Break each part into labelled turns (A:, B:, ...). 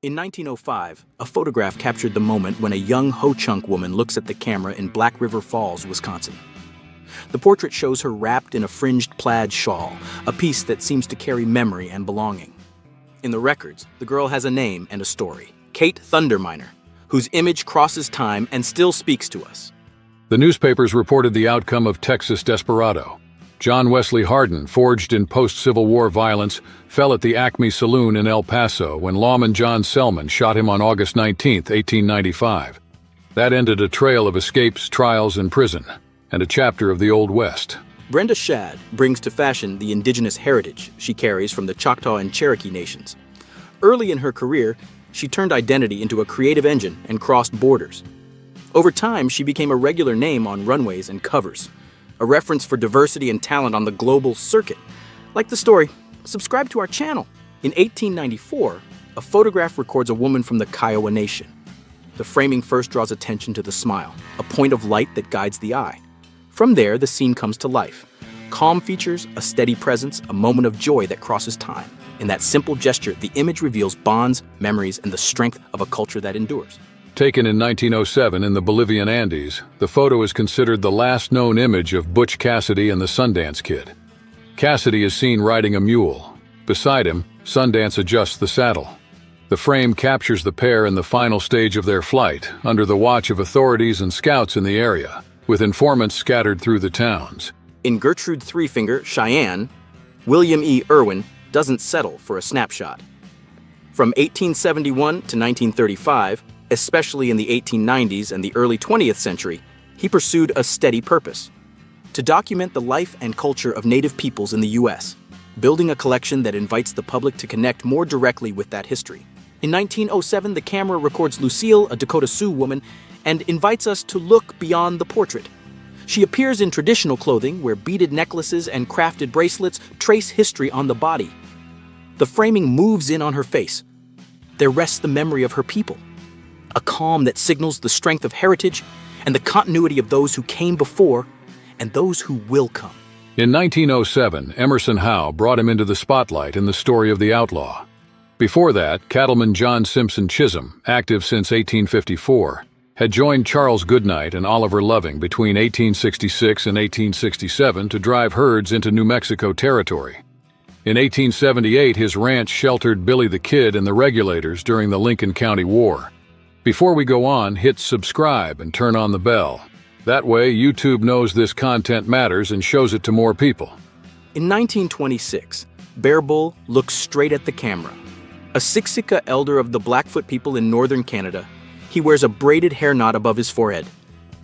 A: In 1905, a photograph captured the moment when a young Ho-Chunk woman looks at the camera in Black River Falls, Wisconsin. The portrait shows her wrapped in a fringed plaid shawl, a piece that seems to carry memory and belonging. In the records, the girl has a name and a story, Kate Thunderminer, whose image crosses time and still speaks to us.
B: The newspapers reported the outcome of Texas desperado. John Wesley Hardin, forged in post-Civil War violence, fell at the Acme Saloon in El Paso when lawman John Selman shot him on August 19, 1895. That ended a trail of escapes, trials, and prison, and a chapter of the Old West.
A: Brenda Shad brings to fashion the indigenous heritage she carries from the Choctaw and Cherokee nations. Early in her career, she turned identity into a creative engine and crossed borders. Over time, she became a regular name on runways and covers, a reference for diversity and talent on the global circuit. Like the story, subscribe to our channel. In 1894, a photograph records a woman from the Kiowa Nation. The framing first draws attention to the smile, a point of light that guides the eye. From there, the scene comes to life. Calm features, a steady presence, a moment of joy that crosses time. In that simple gesture, the image reveals bonds, memories, and the strength of a culture that endures.
B: Taken in 1907 in the Bolivian Andes, the photo is considered the last known image of Butch Cassidy and the Sundance Kid. Cassidy is seen riding a mule. Beside him, Sundance adjusts the saddle. The frame captures the pair in the final stage of their flight, under the watch of authorities and scouts in the area, with informants scattered through the towns.
A: In Gertrude Three Finger, Cheyenne, William E. Irwin doesn't settle for a snapshot. From 1871 to 1935, especially in the 1890s and the early 20th century, he pursued a steady purpose: to document the life and culture of Native peoples in the U.S., building a collection that invites the public to connect more directly with that history. In 1907, the camera records Lucille, a Dakota Sioux woman, and invites us to look beyond the portrait. She appears in traditional clothing where beaded necklaces and crafted bracelets trace history on the body. The framing moves in on her face. There rests the memory of her people, a calm that signals the strength of heritage and the continuity of those who came before and those who will come.
B: In 1907, Emerson Howe brought him into the spotlight in The Story of the Outlaw. Before that, cattleman John Simpson Chisholm, active since 1854, had joined Charles Goodnight and Oliver Loving between 1866 and 1867 to drive herds into New Mexico territory. In 1878, his ranch sheltered Billy the Kid and the Regulators during the Lincoln County War. Before we go on, hit subscribe and turn on the bell. That way, YouTube knows this content matters and shows it to more people.
A: In 1926, Bear Bull looks straight at the camera. A Siksika elder of the Blackfoot people in northern Canada, he wears a braided hair knot above his forehead.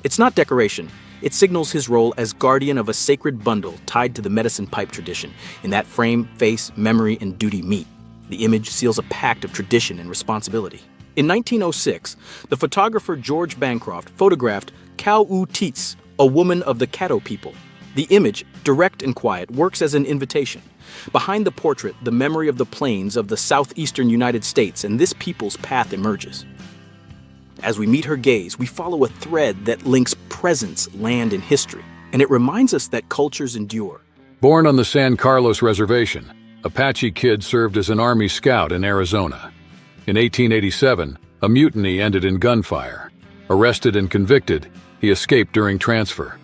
A: It's not decoration. It signals his role as guardian of a sacred bundle tied to the medicine pipe tradition. In that frame, face, memory, and duty meet. The image seals a pact of tradition and responsibility. In 1906, the photographer George Bancroft photographed Cow-oo-Teets, a woman of the Caddo people. The image, direct and quiet, works as an invitation. Behind the portrait, the memory of the plains of the southeastern United States and this people's path emerges. As we meet her gaze, we follow a thread that links presence, land, and history, and it reminds us that cultures endure.
B: Born on the San Carlos Reservation, Apache Kid served as an Army scout in Arizona. In 1887, a mutiny ended in gunfire. Arrested and convicted, he escaped during transfer.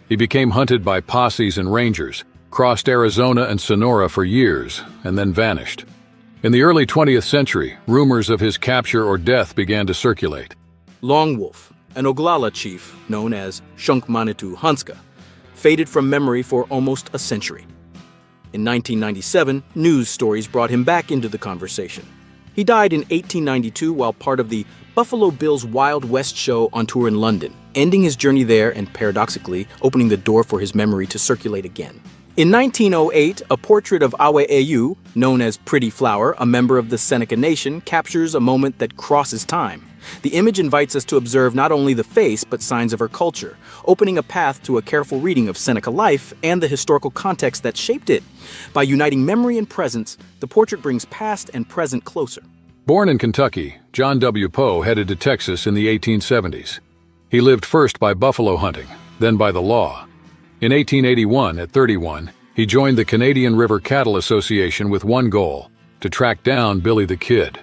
B: He became hunted by posses and rangers, crossed Arizona and Sonora for years, and then vanished. In the early 20th century, rumors of his capture or death began to circulate.
A: Long Wolf, an Oglala chief known as Shunk Manitou Hanska, faded from memory for almost a century. In 1997, news stories brought him back into the conversation. He died in 1892 while part of the Buffalo Bills Wild West show on tour in London, ending his journey there and paradoxically opening the door for his memory to circulate again. In 1908, a portrait of Awe Ayu, known as Pretty Flower, a member of the Seneca Nation, captures a moment that crosses time. The image invites us to observe not only the face but signs of her culture, opening a path to a careful reading of Seneca life and the historical context that shaped it. By uniting memory and presence, the portrait brings past and present closer.
B: Born in Kentucky, John W. Poe headed to Texas in the 1870s. He lived first by buffalo hunting, then by the law. In 1881, at 31, he joined the Canadian River Cattle Association with one goal: to track down Billy the Kid.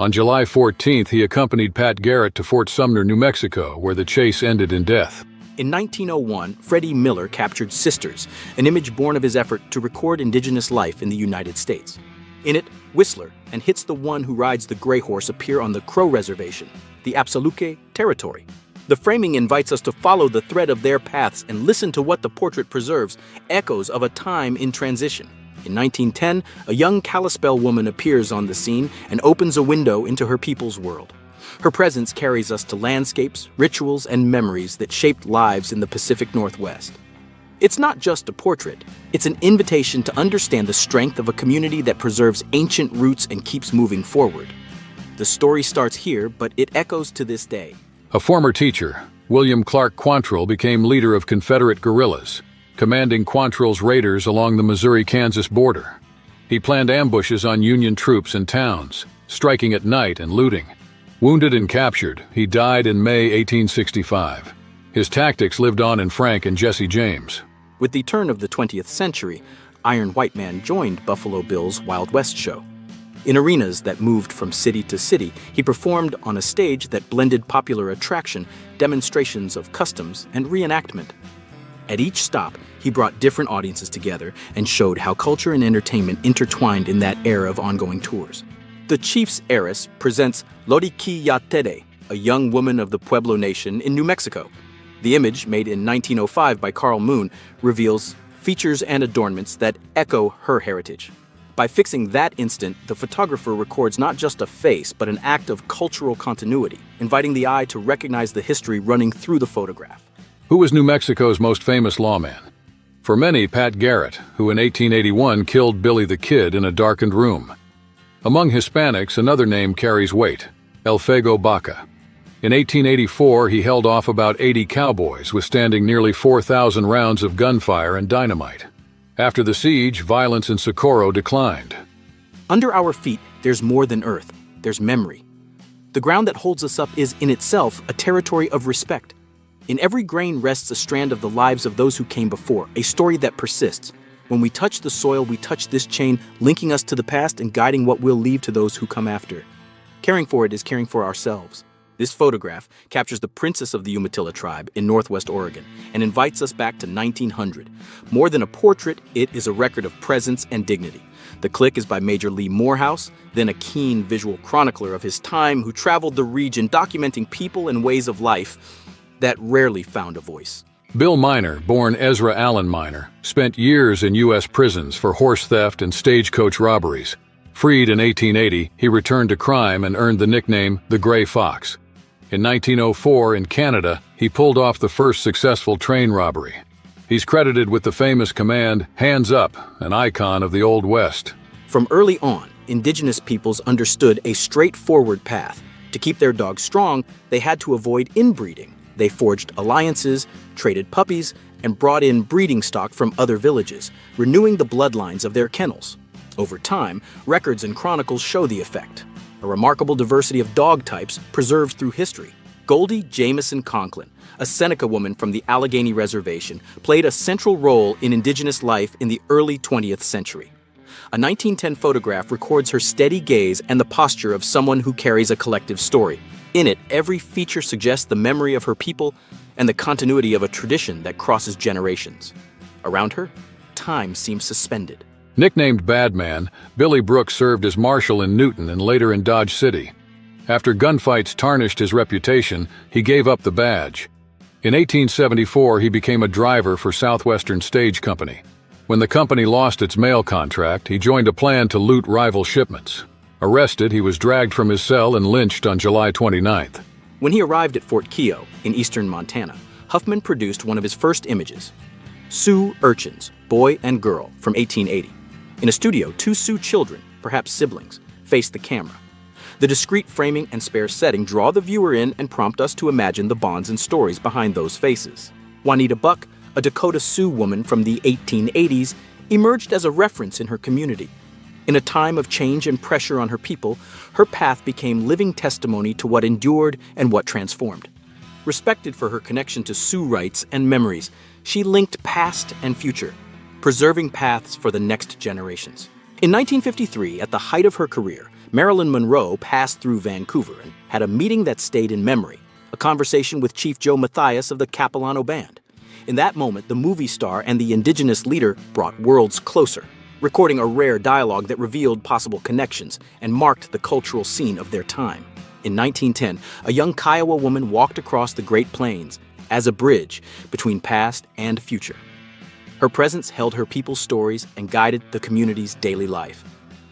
B: On July 14th, he accompanied Pat Garrett to Fort Sumner, New Mexico, where the chase ended in death.
A: In 1901, Freddie Miller captured Sisters, an image born of his effort to record indigenous life in the United States. In it, Whistler and Hits the One Who Rides the Gray Horse appear on the Crow Reservation, the Apsaluke territory. The framing invites us to follow the thread of their paths and listen to what the portrait preserves, echoes of a time in transition. In 1910, a young Kalispel woman appears on the scene and opens a window into her people's world. Her presence carries us to landscapes, rituals, and memories that shaped lives in the Pacific Northwest. It's not just a portrait, it's an invitation to understand the strength of a community that preserves ancient roots and keeps moving forward. The story starts here, but it echoes to this day.
B: A former teacher, William Clark Quantrill became leader of Confederate guerrillas, commanding Quantrill's raiders along the Missouri-Kansas border. He planned ambushes on Union troops and towns, striking at night and looting. Wounded and captured, he died in May 1865. His tactics lived on in Frank and Jesse James.
A: With the turn of the 20th century, Iron White Man joined Buffalo Bill's Wild West show. In arenas that moved from city to city, he performed on a stage that blended popular attraction, demonstrations of customs, and reenactment. At each stop, he brought different audiences together and showed how culture and entertainment intertwined in that era of ongoing tours. The Chief's Heiress presents Loriki Yatere, a young woman of the Pueblo Nation in New Mexico. The image, made in 1905 by Carl Moon, reveals features and adornments that echo her heritage. By fixing that instant, the photographer records not just a face, but an act of cultural continuity, inviting the eye to recognize the history running through the photograph.
B: Who was New Mexico's most famous lawman? For many, Pat Garrett, who in 1881 killed Billy the Kid in a darkened room. Among Hispanics, another name carries weight, El Fuego Baca. In 1884, he held off about 80 cowboys, withstanding nearly 4,000 rounds of gunfire and dynamite. After the siege, violence in Socorro declined.
A: Under our feet, there's more than earth, there's memory. The ground that holds us up is in itself a territory of respect. In every grain rests a strand of the lives of those who came before, a story that persists. When we touch the soil, we touch this chain, linking us to the past and guiding what we'll leave to those who come after. Caring for it is caring for ourselves. This photograph captures the princess of the Umatilla tribe in Northwest Oregon and invites us back to 1900. More than a portrait, it is a record of presence and dignity. The click is by Major Lee Morehouse, then a keen visual chronicler of his time who traveled the region documenting people and ways of life that rarely found a voice.
B: Bill Miner, born Ezra Allen Miner, spent years in U.S. prisons for horse theft and stagecoach robberies. Freed in 1880, he returned to crime and earned the nickname the Gray Fox. In 1904, in Canada, he pulled off the first successful train robbery. He's credited with the famous command, "Hands up," an icon of the Old West.
A: From early on, indigenous peoples understood a straightforward path. To keep their dogs strong, they had to avoid inbreeding. They forged alliances, traded puppies, and brought in breeding stock from other villages, renewing the bloodlines of their kennels. Over time, records and chronicles show the effect. A remarkable diversity of dog types preserved through history. Goldie Jamison Conklin, a Seneca woman from the Allegheny Reservation, played a central role in indigenous life in the early 20th century. A 1910 photograph records her steady gaze and the posture of someone who carries a collective story. In it, every feature suggests the memory of her people and the continuity of a tradition that crosses generations. Around her, time seems suspended.
B: Nicknamed Badman, Billy Brooks served as marshal in Newton and later in Dodge City. After gunfights tarnished his reputation, he gave up the badge. In 1874, he became a driver for Southwestern Stage Company. When the company lost its mail contract, he joined a plan to loot rival shipments. Arrested, he was dragged from his cell and lynched on July 29th.
A: When he arrived at Fort Keogh in eastern Montana, Huffman produced one of his first images. Sioux urchins, boy and girl, from 1880. In a studio, two Sioux children, perhaps siblings, face the camera. The discreet framing and spare setting draw the viewer in and prompt us to imagine the bonds and stories behind those faces. Juanita Buck, a Dakota Sioux woman from the 1880s, emerged as a reference in her community. In a time of change and pressure on her people, her path became living testimony to what endured and what transformed. Respected for her connection to Sioux rights and memories, she linked past and future, preserving paths for the next generations. In 1953, at the height of her career, Marilyn Monroe passed through Vancouver and had a meeting that stayed in memory, a conversation with Chief Joe Mathias of the Capilano Band. In that moment, the movie star and the indigenous leader brought worlds closer, recording a rare dialogue that revealed possible connections and marked the cultural scene of their time. In 1910, a young Kiowa woman walked across the Great Plains as a bridge between past and future. Her presence held her people's stories and guided the community's daily life.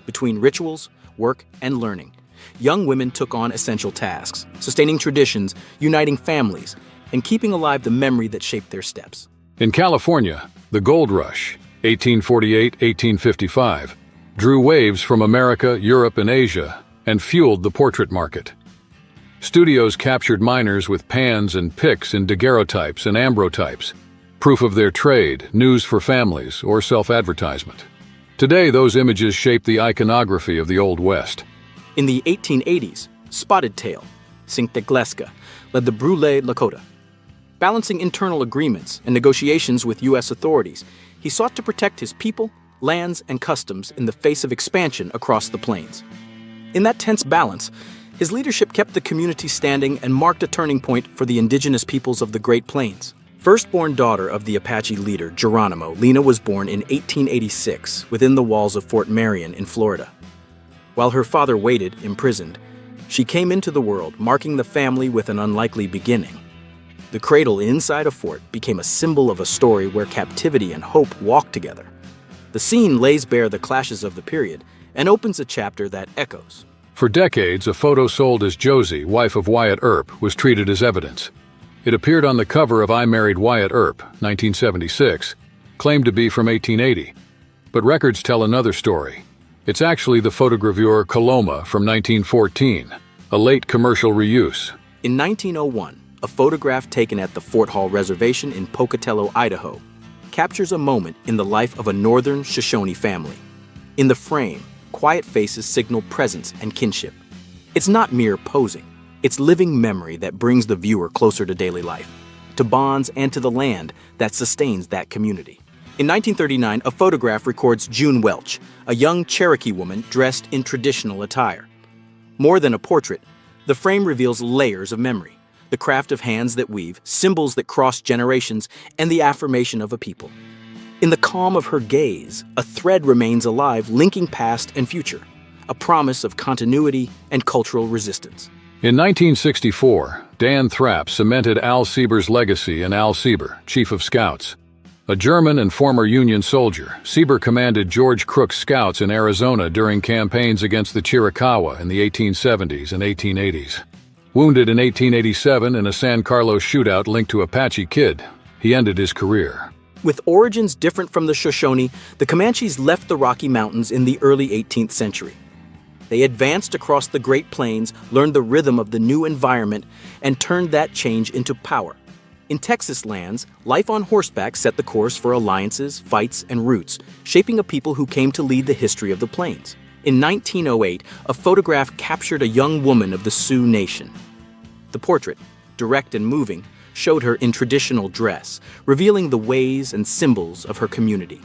A: Between rituals, work, and learning, young women took on essential tasks, sustaining traditions, uniting families, and keeping alive the memory that shaped their steps.
B: In California, the Gold Rush, 1848-1855, drew waves from America, Europe, and Asia and fueled the portrait market. Studios captured miners with pans and picks in daguerreotypes and ambrotypes, proof of their trade, news for families, or self-advertisement. Today, those images shape the iconography of the Old West.
A: In the 1880s, Spotted Tail, Cinque Gleska, led the Brûlé Lakota. Balancing internal agreements and negotiations with U.S. authorities, he sought to protect his people, lands, and customs in the face of expansion across the plains. In that tense balance, his leadership kept the community standing and marked a turning point for the indigenous peoples of the Great Plains. Firstborn daughter of the Apache leader, Geronimo, Lena was born in 1886 within the walls of Fort Marion in Florida. While her father waited, imprisoned, she came into the world, marking the family with an unlikely beginning. The cradle inside a fort became a symbol of a story where captivity and hope walk together. The scene lays bare the clashes of the period and opens a chapter that echoes.
B: For decades, a photo sold as Josie, wife of Wyatt Earp, was treated as evidence. It appeared on the cover of I Married Wyatt Earp, 1976, claimed to be from 1880. But records tell another story. It's actually the photogravure Coloma from 1914, a late commercial reuse.
A: In 1901, a photograph taken at the Fort Hall Reservation in Pocatello, Idaho, captures a moment in the life of a northern Shoshone family. In the frame, quiet faces signal presence and kinship. It's not mere posing. It's living memory that brings the viewer closer to daily life, to bonds and to the land that sustains that community. In 1939, a photograph records June Welch, a young Cherokee woman dressed in traditional attire. More than a portrait, the frame reveals layers of memory, the craft of hands that weave, symbols that cross generations, and the affirmation of a people. In the calm of her gaze, a thread remains alive, linking past and future, a promise of continuity and cultural resistance.
B: In 1964, Dan Thrapp cemented Al Sieber's legacy in Al Sieber, Chief of Scouts. A German and former Union soldier, Sieber commanded George Crook's scouts in Arizona during campaigns against the Chiricahua in the 1870s and 1880s. Wounded in 1887 in a San Carlos shootout linked to Apache Kid, he ended his career.
A: With origins different from the Shoshone, the Comanches left the Rocky Mountains in the early 18th century. They advanced across the Great Plains, learned the rhythm of the new environment, and turned that change into power. In Texas lands, life on horseback set the course for alliances, fights, and roots, shaping a people who came to lead the history of the plains. In 1908, a photograph captured a young woman of the Sioux Nation. The portrait, direct and moving, showed her in traditional dress, revealing the ways and symbols of her community.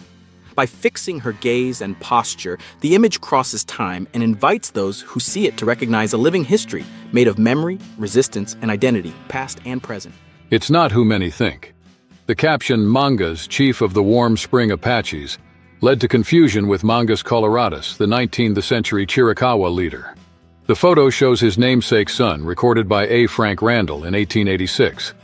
A: By fixing her gaze and posture, the image crosses time and invites those who see it to recognize a living history made of memory, resistance, and identity, past and present.
B: It's not who many think. The caption, Mangas, Chief of the Warm Spring Apaches, led to confusion with Mangas Colorados, the 19th century Chiricahua leader. The photo shows his namesake son, recorded by A. Frank Randall in 1886.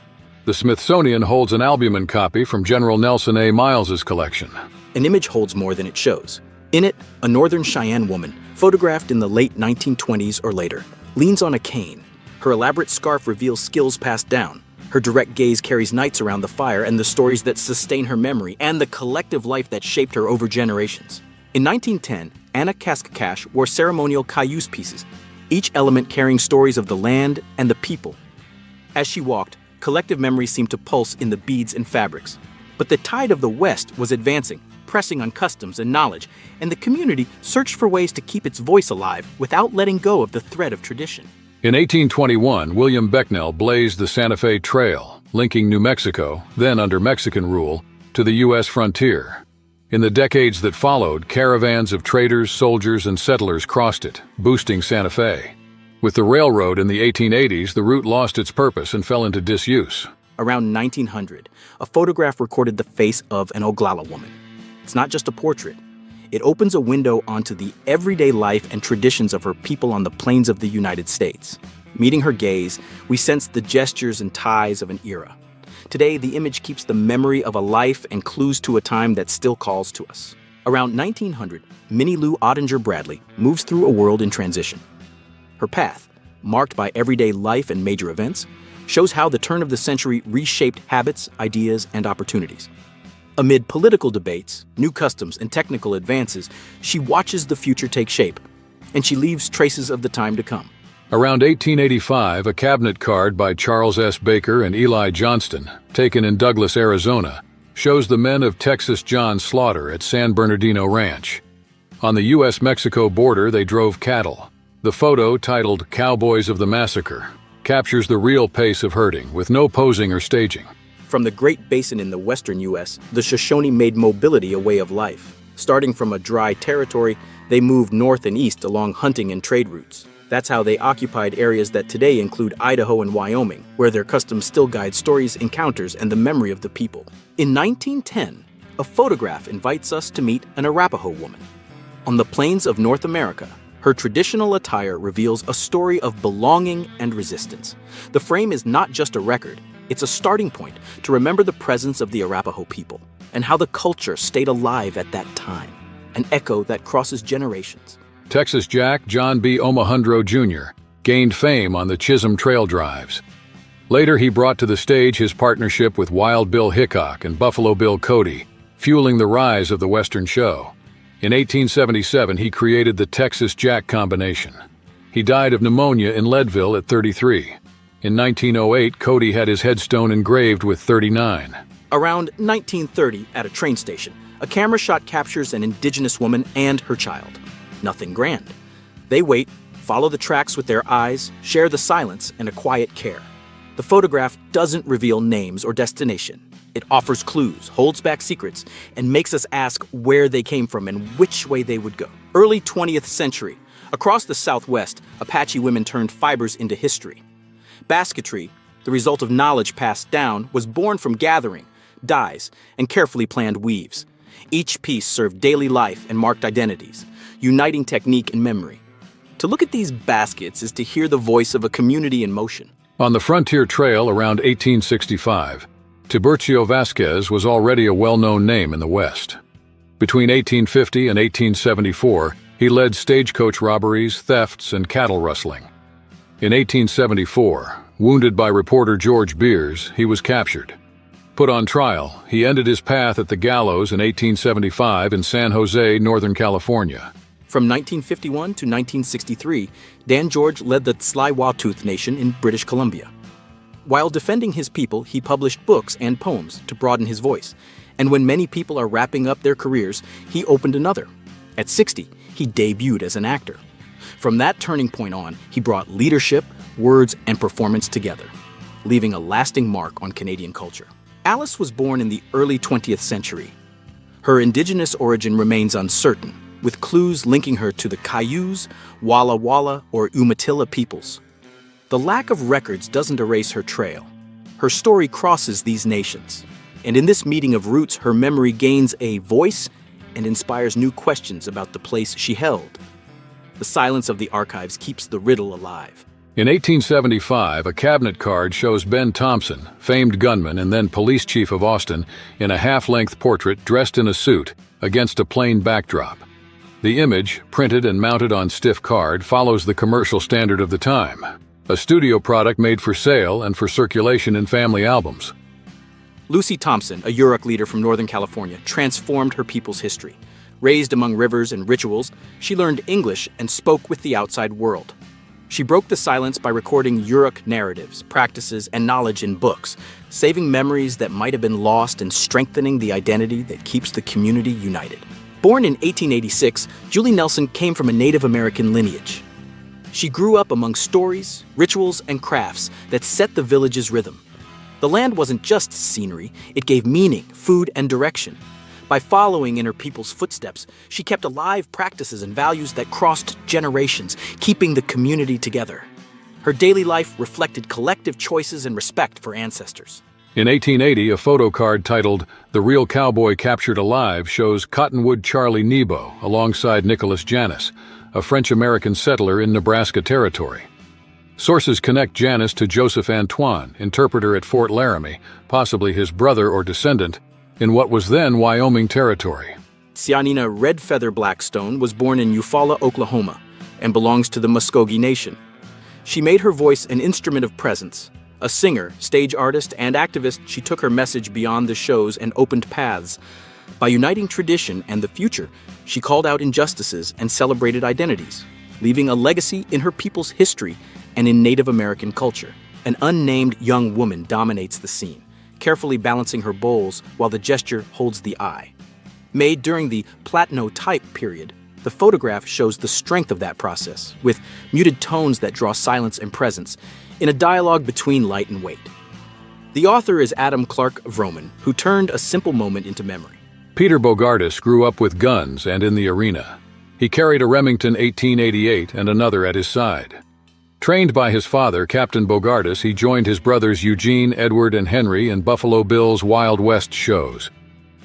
B: The Smithsonian holds an albumen copy from General Nelson A. Miles's collection.
A: An image holds more than it shows. In it, a Northern Cheyenne woman, photographed in the late 1920s or later, leans on a cane. Her elaborate scarf reveals skills passed down. Her direct gaze carries nights around the fire and the stories that sustain her memory and the collective life that shaped her over generations. In 1910, Anna Kaskakash wore ceremonial cayuse pieces, each element carrying stories of the land and the people. As she walked, collective memories seemed to pulse in the beads and fabrics. But the tide of the West was advancing, pressing on customs and knowledge, and the community searched for ways to keep its voice alive without letting go of the thread of tradition.
B: In 1821, William Becknell blazed the Santa Fe Trail, linking New Mexico, then under Mexican rule, to the U.S. frontier. In the decades that followed, caravans of traders, soldiers, and settlers crossed it, boosting Santa Fe. With the railroad in the 1880s, the route lost its purpose and fell into disuse.
A: Around 1900, a photograph recorded the face of an Oglala woman. It's not just a portrait. It opens a window onto the everyday life and traditions of her people on the plains of the United States. Meeting her gaze, we sense the gestures and ties of an era. Today, the image keeps the memory of a life and clues to a time that still calls to us. Around 1900, Minnie Lou Ottinger Bradley moves through a world in transition. Her path, marked by everyday life and major events, shows how the turn of the century reshaped habits, ideas, and opportunities. Amid political debates, new customs, and technical advances, she watches the future take shape, and she leaves traces of the time to come.
B: Around 1885, a cabinet card by Charles S. Baker and Eli Johnston, taken in Douglas, Arizona, shows the men of Texas John Slaughter at San Bernardino Ranch. On the U.S.-Mexico border, they drove cattle. The photo, titled Cowboys of the Massacre, captures the real pace of herding, with no posing or staging.
A: From the Great Basin in the western U.S., the Shoshone made mobility a way of life. Starting from a dry territory, they moved north and east along hunting and trade routes. That's how they occupied areas that today include Idaho and Wyoming, where their customs still guide stories, encounters, and the memory of the people. In 1910, a photograph invites us to meet an Arapaho woman. On the plains of North America, her traditional attire reveals a story of belonging and resistance. The frame is not just a record, it's a starting point to remember the presence of the Arapaho people and how the culture stayed alive at that time, an echo that crosses generations.
B: Texas Jack John B. Omohundro Jr. gained fame on the Chisholm Trail drives. Later, he brought to the stage his partnership with Wild Bill Hickok and Buffalo Bill Cody, fueling the rise of the Western show. In 1877, he created the Texas Jack combination. He died of pneumonia in Leadville at 33. In 1908, Cody had his headstone engraved with 39.
A: Around 1930, at a train station, a camera shot captures an indigenous woman and her child. Nothing grand. They wait, follow the tracks with their eyes, share the silence and a quiet care. The photograph doesn't reveal names or destination. It offers clues, holds back secrets, and makes us ask where they came from and which way they would go. Early 20th century. Across the Southwest, Apache women turned fibers into history. Basketry, the result of knowledge passed down, was born from gathering, dyes, and carefully planned weaves. Each piece served daily life and marked identities, uniting technique and memory. To look at these baskets is to hear the voice of a community in motion.
B: On the Frontier Trail around 1865, Tiburcio Vasquez was already a well-known name in the West. Between 1850 and 1874, he led stagecoach robberies, thefts, and cattle rustling. In 1874, wounded by reporter George Beers, he was captured. Put on trial, he ended his path at the gallows in 1875 in San Jose, Northern California.
A: From 1951 to 1963, Dan George led the Tsleil-Waututh Nation in British Columbia. While defending his people, he published books and poems to broaden his voice. And when many people are wrapping up their careers, he opened another. At 60, he debuted as an actor. From that turning point on, he brought leadership, words, and performance together, leaving a lasting mark on Canadian culture. Alice was born in the early 20th century. Her indigenous origin remains uncertain, with clues linking her to the Cayuse, Walla Walla, or Umatilla peoples. The lack of records doesn't erase her trail. Her story crosses these nations. And in this meeting of roots, her memory gains a voice and inspires new questions about the place she held. The silence of the archives keeps the riddle alive.
B: In 1875, a cabinet card shows Ben Thompson, famed gunman and then police chief of Austin, in a half-length portrait dressed in a suit against a plain backdrop. The image, printed and mounted on stiff card, follows the commercial standard of the time, a studio product made for sale and for circulation in family albums.
A: Lucy Thompson, a Yurok leader from Northern California, transformed her people's history. Raised among rivers and rituals, she learned English and spoke with the outside world. She broke the silence by recording Yurok narratives, practices, and knowledge in books, saving memories that might have been lost and strengthening the identity that keeps the community united. Born in 1886, Julie Nelson came from a Native American lineage. She grew up among stories, rituals, and crafts that set the village's rhythm. The land wasn't just scenery, it gave meaning, food, and direction. By following in her people's footsteps, she kept alive practices and values that crossed generations, keeping the community together. Her daily life reflected collective choices and respect for ancestors.
B: In 1880, a photo card titled "The Real Cowboy Captured Alive" shows Cottonwood Charlie Nebo alongside Nicholas Janis, a French-American settler in Nebraska Territory. Sources connect Janis to Joseph Antoine, interpreter at Fort Laramie, possibly his brother or descendant, in what was then Wyoming Territory.
A: Sianina Redfeather Blackstone was born in Eufaula, Oklahoma, and belongs to the Muskogee Nation. She made her voice an instrument of presence. A singer, stage artist, and activist, she took her message beyond the shows and opened paths. By uniting tradition and the future, she called out injustices and celebrated identities, leaving a legacy in her people's history and in Native American culture. An unnamed young woman dominates the scene, carefully balancing her bowls while the gesture holds the eye. Made during the Platno-type period, the photograph shows the strength of that process, with muted tones that draw silence and presence, in a dialogue between light and weight. The author is Adam Clark Vroman, who turned a simple moment into memory.
B: Peter Bogardus grew up with guns and in the arena. He carried a Remington 1888 and another at his side. Trained by his father, Captain Bogardus, he joined his brothers Eugene, Edward, and Henry in Buffalo Bill's Wild West shows.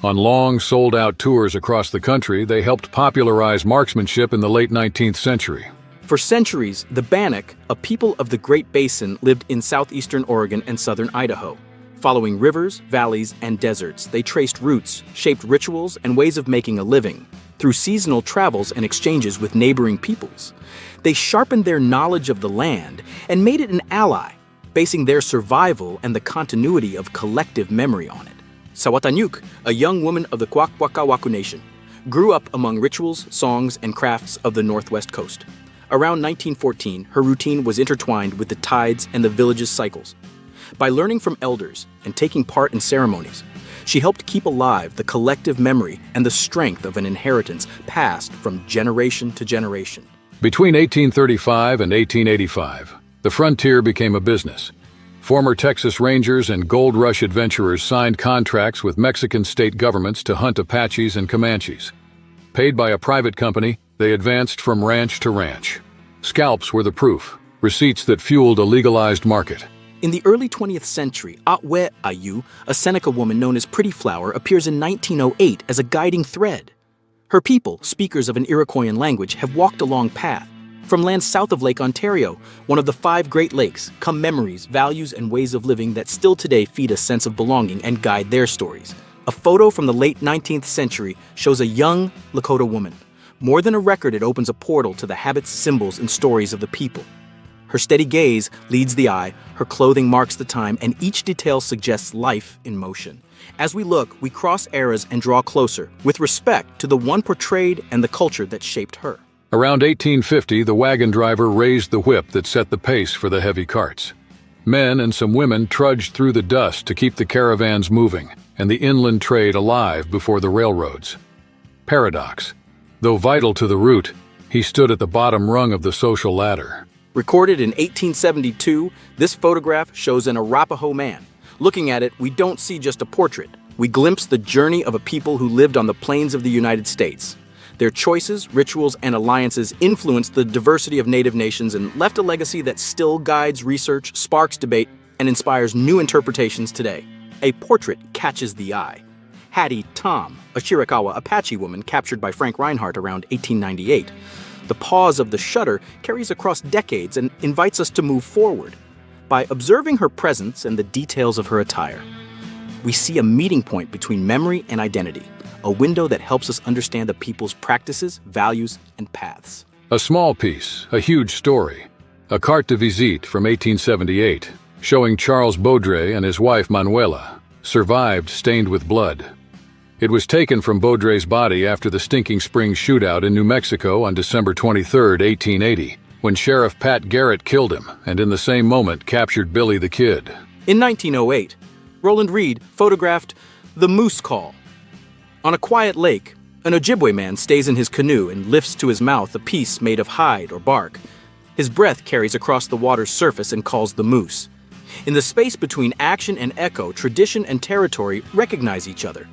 B: On long, sold-out tours across the country, they helped popularize marksmanship in the late 19th century.
A: For centuries, the Bannock, a people of the Great Basin, lived in southeastern Oregon and southern Idaho. Following rivers, valleys, and deserts, they traced routes, shaped rituals, and ways of making a living. Through seasonal travels and exchanges with neighboring peoples, they sharpened their knowledge of the land and made it an ally, basing their survival and the continuity of collective memory on it. Sawatanyuk, a young woman of the Kwakwaka'wakw Nation, grew up among rituals, songs, and crafts of the Northwest Coast. Around 1914, her routine was intertwined with the tides and the village's cycles. By learning from elders and taking part in ceremonies, she helped keep alive the collective memory and the strength of an inheritance passed from generation to generation.
B: Between 1835 and 1885, the frontier became a business. Former Texas Rangers and Gold Rush adventurers signed contracts with Mexican state governments to hunt Apaches and Comanches. Paid by a private company, they advanced from ranch to ranch. Scalps were the proof, receipts that fueled a legalized market.
A: In the early 20th century, Atwe Ayu, a Seneca woman known as Pretty Flower, appears in 1908 as a guiding thread. Her people, speakers of an Iroquoian language, have walked a long path. From lands south of Lake Ontario, one of the 5 Great Lakes, come memories, values, and ways of living that still today feed a sense of belonging and guide their stories. A photo from the late 19th century shows a young Lakota woman. More than a record, it opens a portal to the habits, symbols, and stories of the people. Her steady gaze leads the eye, her clothing marks the time, and each detail suggests life in motion. As we look, we cross eras and draw closer, with respect to the one portrayed and the culture that shaped her.
B: Around 1850, the wagon driver raised the whip that set the pace for the heavy carts. Men and some women trudged through the dust to keep the caravans moving and the inland trade alive before the railroads. Paradox. Though vital to the route, he stood at the bottom rung of the social ladder.
A: Recorded in 1872, this photograph shows an Arapaho man. Looking at it, we don't see just a portrait. We glimpse the journey of a people who lived on the plains of the United States. Their choices, rituals, and alliances influenced the diversity of Native nations and left a legacy that still guides research, sparks debate, and inspires new interpretations today. A portrait catches the eye. Hattie Tom, a Chiricahua Apache woman captured by Frank Reinhardt around 1898. The pause of the shutter carries across decades and invites us to move forward. By observing her presence and the details of her attire, we see a meeting point between memory and identity, a window that helps us understand the people's practices, values, and paths.
B: A small piece, a huge story. A carte de visite from 1878, showing Charles Baudry and his wife Manuela, survived stained with blood. It was taken from Baudry's body after the Stinking Springs shootout in New Mexico on December 23, 1880, when Sheriff Pat Garrett killed him and in the same moment captured Billy the Kid.
A: In 1908, Roland Reed photographed the Moose Call. On a quiet lake, an Ojibwe man stays in his canoe and lifts to his mouth a piece made of hide or bark. His breath carries across the water's surface and calls the moose. In the space between action and echo, tradition and territory recognize each other.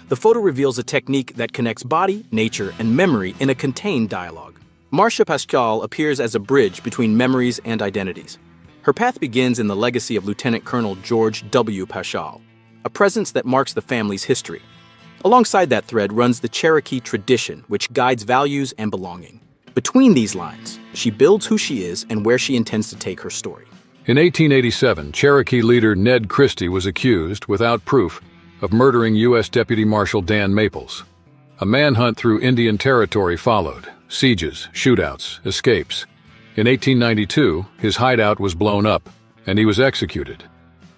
A: The photo reveals a technique that connects body, nature, and memory in a contained dialogue. Marcia Pascal appears as a bridge between memories and identities. Her path begins in the legacy of Lieutenant Colonel George W. Paschal, a presence that marks the family's history. Alongside that thread runs the Cherokee tradition, which guides values and belonging. Between these lines, she builds who she is and where she intends to take her story.
B: In 1887, Cherokee leader Ned Christie was accused, without proof, of murdering U.S. Deputy Marshal Dan Maples. A manhunt through Indian territory followed: sieges, shootouts, escapes. In 1892, his hideout was blown up, and he was executed.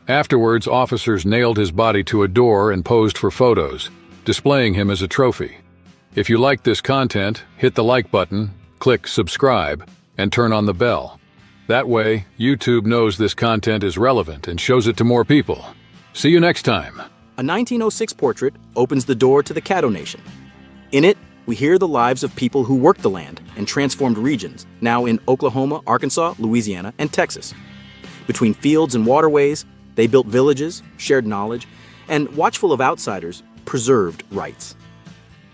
B: Afterwards, officers nailed his body to a door and posed for photos, displaying him as a trophy. If you like this content, hit the like button, click subscribe, and turn on the bell. That way, YouTube knows this content is relevant and shows it to more people. See you next time.
A: A 1906 portrait opens the door to the Caddo Nation. In it, we hear the lives of people who worked the land and transformed regions, now in Oklahoma, Arkansas, Louisiana, and Texas. Between fields and waterways, they built villages, shared knowledge, and, watchful of outsiders, preserved rights.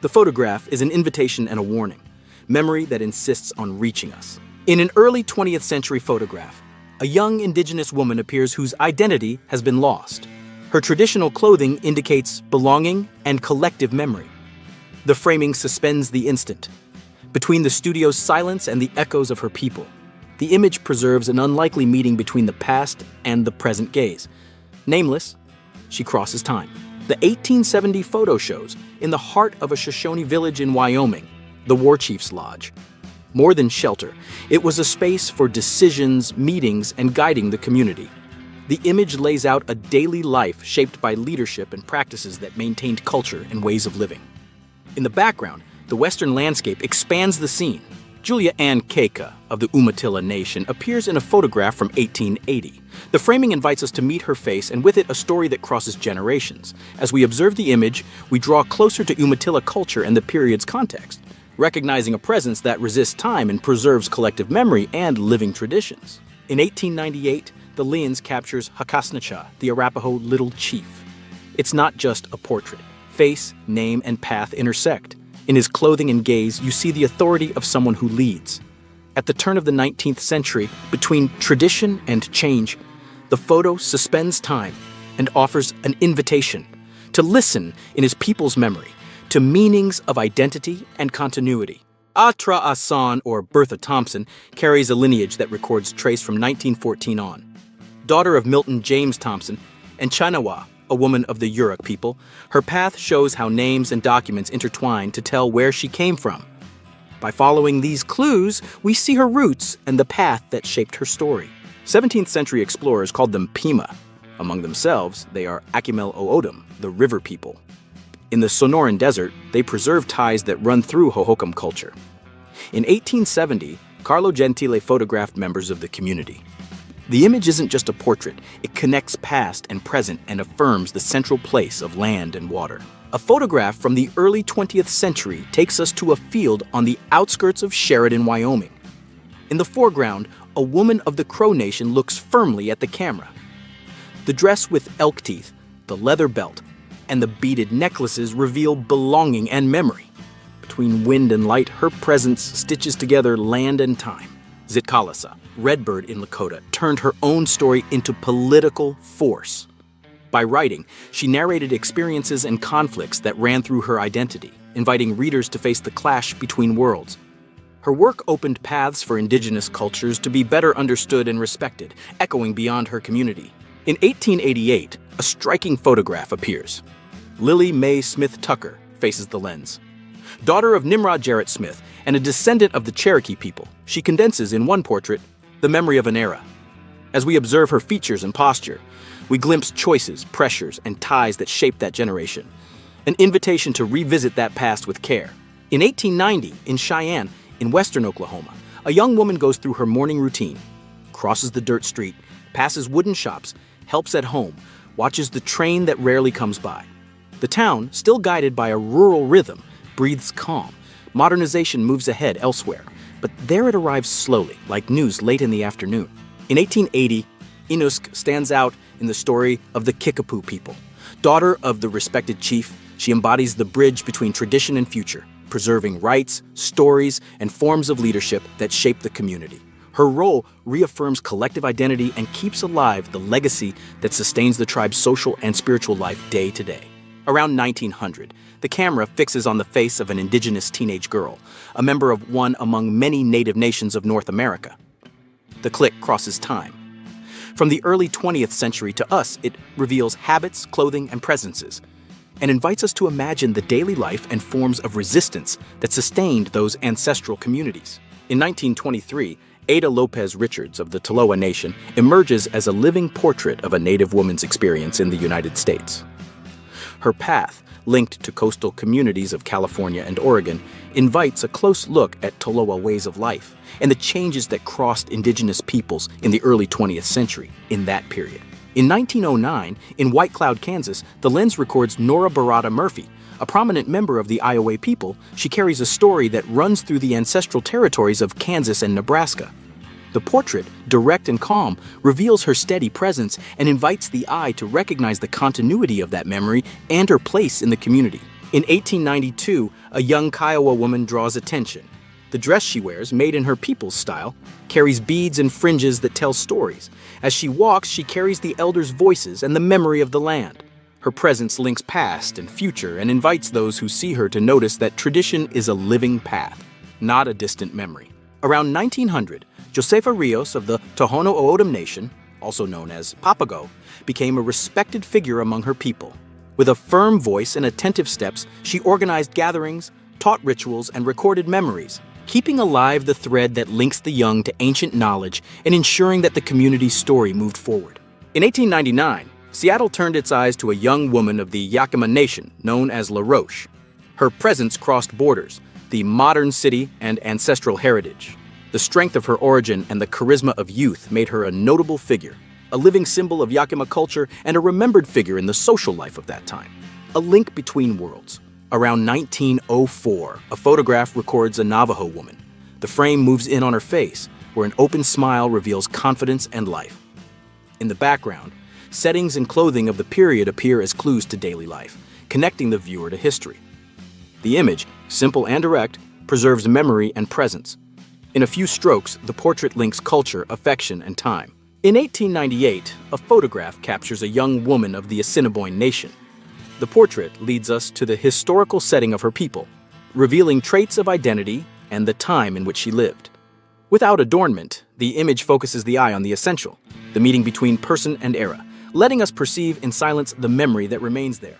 A: The photograph is an invitation and a warning, memory that insists on reaching us. In an early 20th century photograph, a young indigenous woman appears whose identity has been lost. Her traditional clothing indicates belonging and collective memory. The framing suspends the instant. Between the studio's silence and the echoes of her people, the image preserves an unlikely meeting between the past and the present gaze. Nameless, she crosses time. The 1870 photo shows, in the heart of a Shoshone village in Wyoming, the War Chief's Lodge. More than shelter, it was a space for decisions, meetings, and guiding the community. The image lays out a daily life shaped by leadership and practices that maintained culture and ways of living. In the background, the western landscape expands the scene. Julia Ann Keka of the Umatilla Nation appears in a photograph from 1880. The framing invites us to meet her face and with it a story that crosses generations. As we observe the image, we draw closer to Umatilla culture and the period's context, recognizing a presence that resists time and preserves collective memory and living traditions. In 1898, the Lions captures Hakasnacha, the Arapaho Little Chief. It's not just a portrait. Face, name, and path intersect. In his clothing and gaze, you see the authority of someone who leads. At the turn of the 19th century, between tradition and change, the photo suspends time and offers an invitation to listen in his people's memory to meanings of identity and continuity. Atra Asan, or Bertha Thompson, carries a lineage that records trace from 1914 on. Daughter of Milton James Thompson and Chinawa, a woman of the Yurok people, her path shows how names and documents intertwine to tell where she came from. By following these clues, we see her roots and the path that shaped her story. 17th century explorers called them Pima. Among themselves, they are Akimel O'odham, the river people. In the Sonoran Desert, they preserve ties that run through Hohokam culture. In 1870, Carlo Gentile photographed members of the community. The image isn't just a portrait, it connects past and present and affirms the central place of land and water. A photograph from the early 20th century takes us to a field on the outskirts of Sheridan, Wyoming. In the foreground, a woman of the Crow Nation looks firmly at the camera. The dress with elk teeth, the leather belt, and the beaded necklaces reveal belonging and memory. Between wind and light, her presence stitches together land and time. Zitkalasa, Redbird in Lakota, turned her own story into political force. By writing, she narrated experiences and conflicts that ran through her identity, inviting readers to face the clash between worlds. Her work opened paths for indigenous cultures to be better understood and respected, echoing beyond her community. In 1888, a striking photograph appears. Lily Mae Smith Tucker faces the lens. Daughter of Nimrod Jarrett Smith and a descendant of the Cherokee people, she condenses in one portrait the memory of an era. As we observe her features and posture, we glimpse choices, pressures, and ties that shaped that generation. An invitation to revisit that past with care. In 1890, in Cheyenne, in western Oklahoma, a young woman goes through her morning routine, crosses the dirt street, passes wooden shops, helps at home, watches the train that rarely comes by. The town, still guided by a rural rhythm, breathes calm. Modernization moves ahead elsewhere, but there it arrives slowly, like news late in the afternoon. In 1880, Inusk stands out in the story of the Kickapoo people. Daughter of the respected chief, She embodies the bridge between tradition and future, preserving rites, stories, and forms of leadership that shape the community. Her role reaffirms collective identity and keeps alive the legacy that sustains the tribe's social and spiritual life day to day. Around 1900, the camera fixes on the face of an indigenous teenage girl, a member of one among many native nations of North America. The click crosses time. From the early 20th century to us, it reveals habits, clothing, and presences, and invites us to imagine the daily life and forms of resistance that sustained those ancestral communities. In 1923, Ada Lopez Richards of the Tolowa Nation emerges as a living portrait of a Native woman's experience in the United States. Her path, linked to coastal communities of California and Oregon, invites a close look at Tolowa ways of life and the changes that crossed indigenous peoples in the early 20th century in that period. In 1909, in White Cloud, Kansas, the lens records Nora Barada Murphy. A prominent member of the Iowa people, she carries a story that runs through the ancestral territories of Kansas and Nebraska. The portrait, direct and calm, reveals her steady presence and invites the eye to recognize the continuity of that memory and her place in the community. In 1892, a young Kiowa woman draws attention. The dress she wears, made in her people's style, carries beads and fringes that tell stories. As she walks, she carries the elders' voices and the memory of the land. Her presence links past and future and invites those who see her to notice that tradition is a living path, not a distant memory. Around 1900, Josefa Rios of the Tohono O'odham Nation, also known as Papago, became a respected figure among her people. With a firm voice and attentive steps, she organized gatherings, taught rituals, and recorded memories, keeping alive the thread that links the young to ancient knowledge and ensuring that the community's story moved forward. In 1899, Seattle turned its eyes to a young woman of the Yakima Nation known as La Roche. Her presence crossed borders, the modern city and ancestral heritage. The strength of her origin and the charisma of youth made her a notable figure, a living symbol of Yakima culture and a remembered figure in the social life of that time. A link between worlds. Around 1904, a photograph records a Navajo woman. The frame moves in on her face, where an open smile reveals confidence and life. In the background, settings and clothing of the period appear as clues to daily life, connecting the viewer to history. The image, simple and direct, preserves memory and presence. In a few strokes, the portrait links culture, affection, and time. In 1898, a photograph captures a young woman of the Assiniboine Nation. The portrait leads us to the historical setting of her people, revealing traits of identity and the time in which she lived. Without adornment, the image focuses the eye on the essential, the meeting between person and era, letting us perceive in silence the memory that remains there.